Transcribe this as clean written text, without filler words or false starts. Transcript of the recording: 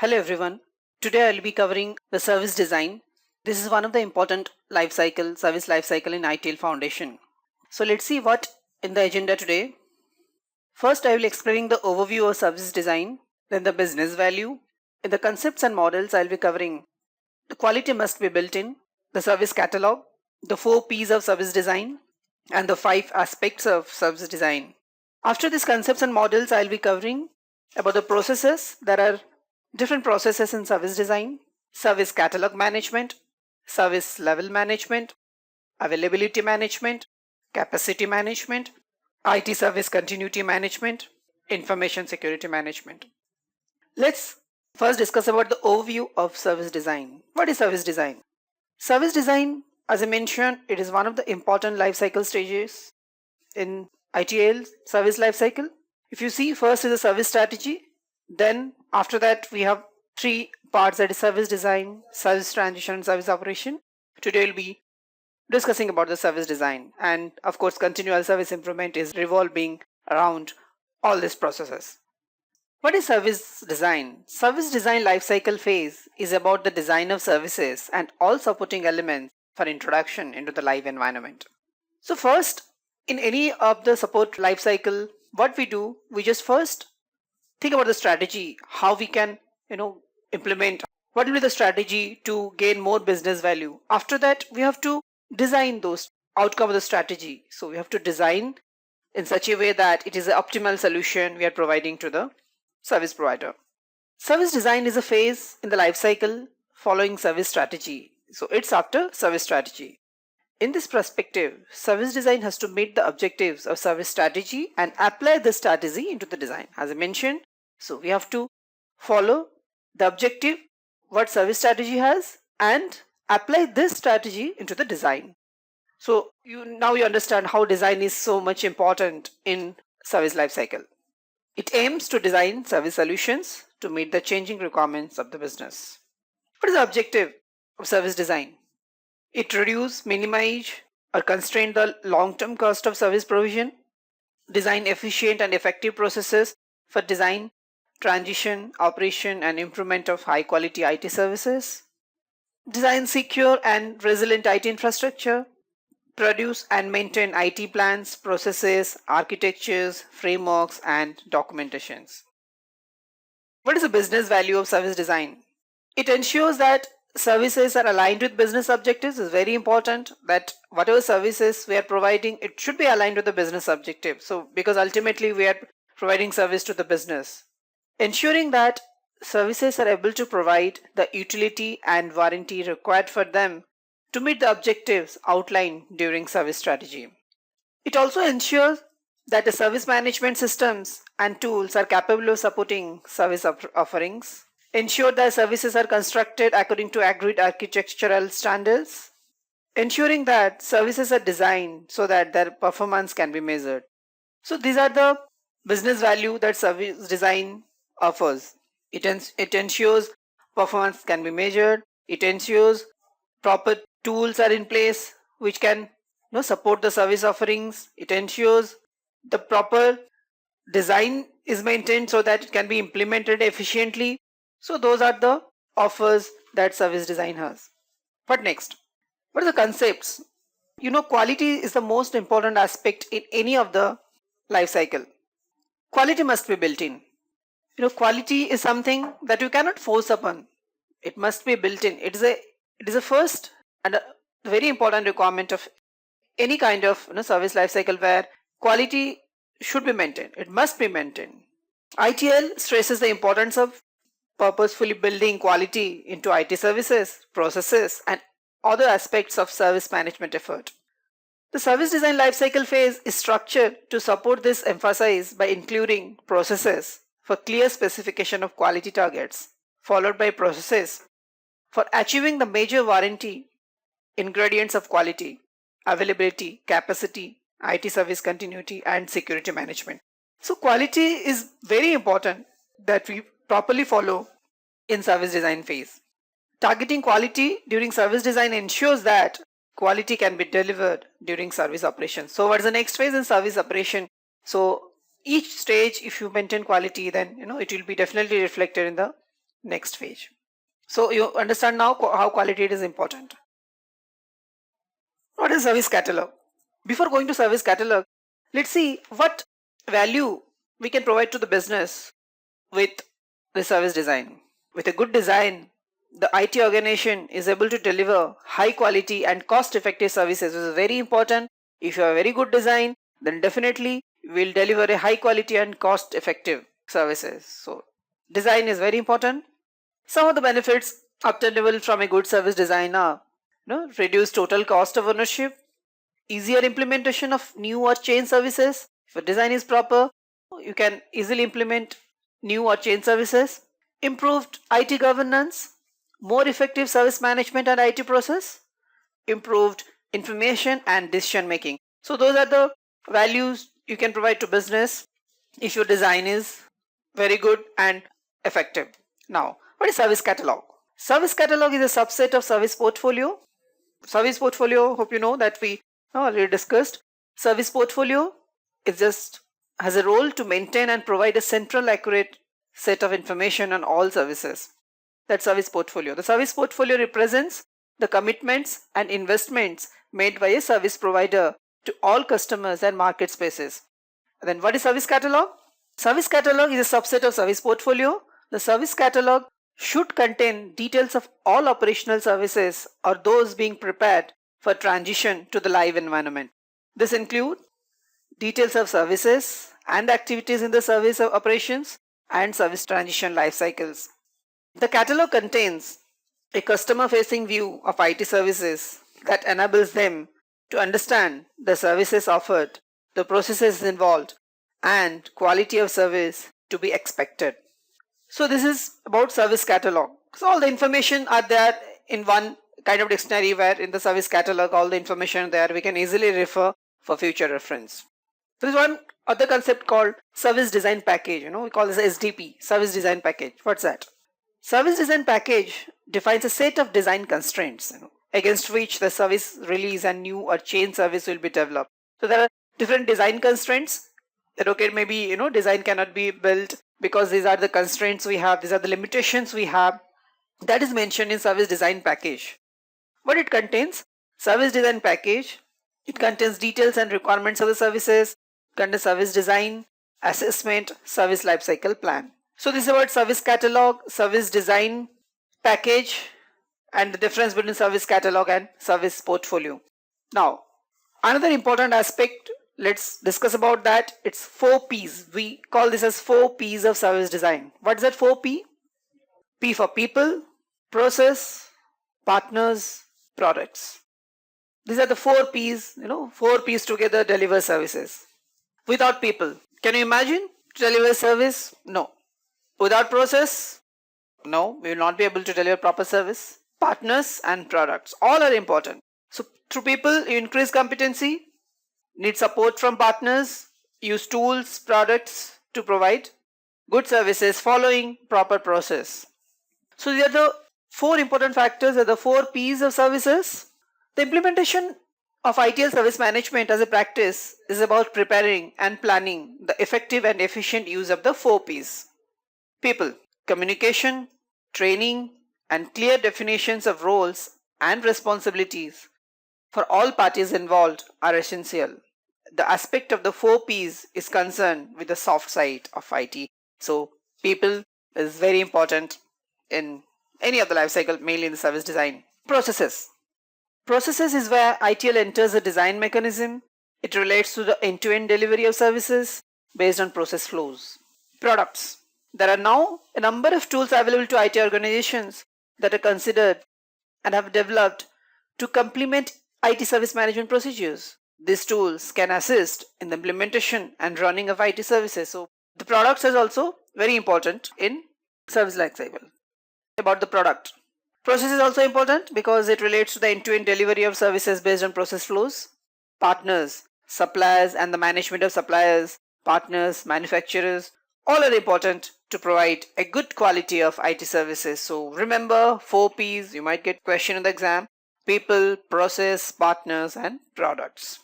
Hello everyone. Today I'll be covering the service design. This is one of the important service life cycle in ITL Foundation. So let's see what in the agenda today. First I will explain the overview of service design, then the business value. In the concepts and models I'll be covering the quality must be built in, the service catalog, the 4 P's of service design, and the 5 aspects of service design. After these concepts and models I'll be covering about the processes. There are different processes in service design: service catalog management, service level management, availability management, capacity management, IT service continuity management, information security management. Let's first discuss about the overview of service design. What is service design? Service design, as I mentioned, it is one of the important life cycle stages in ITL service life cycle. If you see, first is the service strategy. Then after that we have 3 parts, that is service design, service transition, and service operation. Today we'll be discussing about the service design, and of course continual service improvement is revolving around all these processes. What is service design? Service design lifecycle phase is about the design of services and all supporting elements for introduction into the live environment. So first, in any of the support lifecycle, what we do, we just first think about the strategy, how we can implement, what will be the strategy to gain more business value. After that we have to design those outcome of the strategy. So we have to design in such a way that it is the optimal solution we are providing to the service provider. Service design is a phase in the life cycle following service strategy. So it's after service strategy. In this perspective, service design has to meet the objectives of service strategy and apply the strategy into the design. As I mentioned, so we have to follow the objective what service strategy has and apply this strategy into the design. So now you understand how design is so much important in service life cycle. It aims to design service solutions to meet the changing requirements of the business. What is the objective of service design? It reduce, minimize, or constrain the long-term cost of service provision, design efficient and effective processes for design, transition, operation, and improvement of high-quality IT services, design secure and resilient IT infrastructure, produce and maintain IT plans, processes, architectures, frameworks, and documentations. What is the business value of service design? It ensures that services are aligned with business objectives. Is very important that whatever services we are providing, it should be aligned with the business objective. So because ultimately we are providing service to the business. Ensuring that services are able to provide the utility and warranty required for them to meet the objectives outlined during service strategy. It also ensures that the service management systems and tools are capable of supporting service offerings. Ensure that services are constructed according to agreed architectural standards. Ensuring that services are designed so that their performance can be measured. So these are the business value that service design offers. It ensures performance can be measured. It ensures proper tools are in place which can support the service offerings. It ensures the proper design is maintained so that it can be implemented efficiently. So those are the offers that service design has. What next? What are the concepts? Quality is the most important aspect in any of the life cycle. Quality must be built in. Quality is something that you cannot force upon. It must be built in. It is a first and a very important requirement of any kind of service life cycle where quality should be maintained. It must be maintained. ITL stresses the importance of purposefully building quality into IT services, processes, and other aspects of service management effort. The service design lifecycle phase is structured to support this emphasis by including processes for clear specification of quality targets, followed by processes for achieving the major warranty ingredients of quality, availability, capacity, IT service continuity, and security management. So quality is very important that we properly follow in service design phase. Targeting quality during service design ensures that quality can be delivered during service operation. So what is the next phase in service operation? So each stage, if you maintain quality, then it will be definitely reflected in the Next page. So you understand now how quality is important. What is service catalog? Before going to service catalog, let's see what value we can provide to the business with the service design. With a good design, the IT organization is able to deliver high quality and cost effective services. This is very important. If you have a very good design, then definitely will deliver a high quality and cost effective services. So design is very important. Some of the benefits obtainable from a good service design are reduce total cost of ownership, easier implementation of new or change services. If your design is proper, you can easily implement new or change services, improved IT governance, more effective service management and IT process, improved information and decision making. So those are the values you can provide to business if your design is very good and effective. Now, what is service catalog? Service catalog is a subset of service portfolio. Service portfolio, hope you know that we already discussed. Service portfolio has a role to maintain and provide a central accurate set of information on all services. That service portfolio. The service portfolio represents the commitments and investments made by a service provider to all customers and market spaces. Then what is service catalog? Service catalog is a subset of service portfolio. The service catalog should contain details of all operational services or those being prepared for transition to the live environment. This includes details of services and activities in the service of operations and service transition life cycles. The catalog contains a customer-facing view of IT services that enables them to understand the services offered, the processes involved, and quality of service to be expected. So this is about service catalog. So all the information are there in one kind of dictionary, where in the service catalog all the information there we can easily refer for future reference. There is one other concept called service design package. We call this SDP, service design package. What's that? Service design package defines a set of design constraints against which the service release and new or change service will be developed. So there are different design constraints that maybe design cannot be built because these are the constraints we have, these are the limitations we have. That is mentioned in service design package. What it contains? Service design package, it contains details and requirements of the services, contains service design, assessment, service lifecycle plan. So this is about service catalog, service design package, and the difference between service catalog and service portfolio. Now, another important aspect, let's discuss about that. It's 4 P's. We call this as 4 P's of service design. What is that 4 P? P for people, process, partners, products. These are the 4 P's, 4 P's together deliver services. Without people, can you imagine to deliver service? No. Without process, no, we will not be able to deliver proper service. Partners and products, all are important. So through people, you increase competency, need support from partners, use tools, products to provide good services following proper process. So these are the 4 important factors, are the 4 P's of services. The implementation of ITIL service management as a practice is about preparing and planning the effective and efficient use of the 4 P's. People, communication, training, and clear definitions of roles and responsibilities for all parties involved are essential. The aspect of the 4 P's is concerned with the soft side of IT. So people is very important in any of the life cycle, mainly in the service design. Processes. Processes is where ITIL enters a design mechanism. It relates to the end-to-end delivery of services based on process flows. Products. There are now a number of tools available to IT organizations that are considered and have developed to complement IT service management procedures. These tools can assist in the implementation and running of IT services. So the products is also very important in service lifecycle. About the product. Process is also important because it relates to the end-to-end delivery of services based on process flows. Partners, suppliers and the management of suppliers, partners, manufacturers, all are important to provide a good quality of IT services. So remember 4 P's, you might get question in the exam: people, process, partners and products.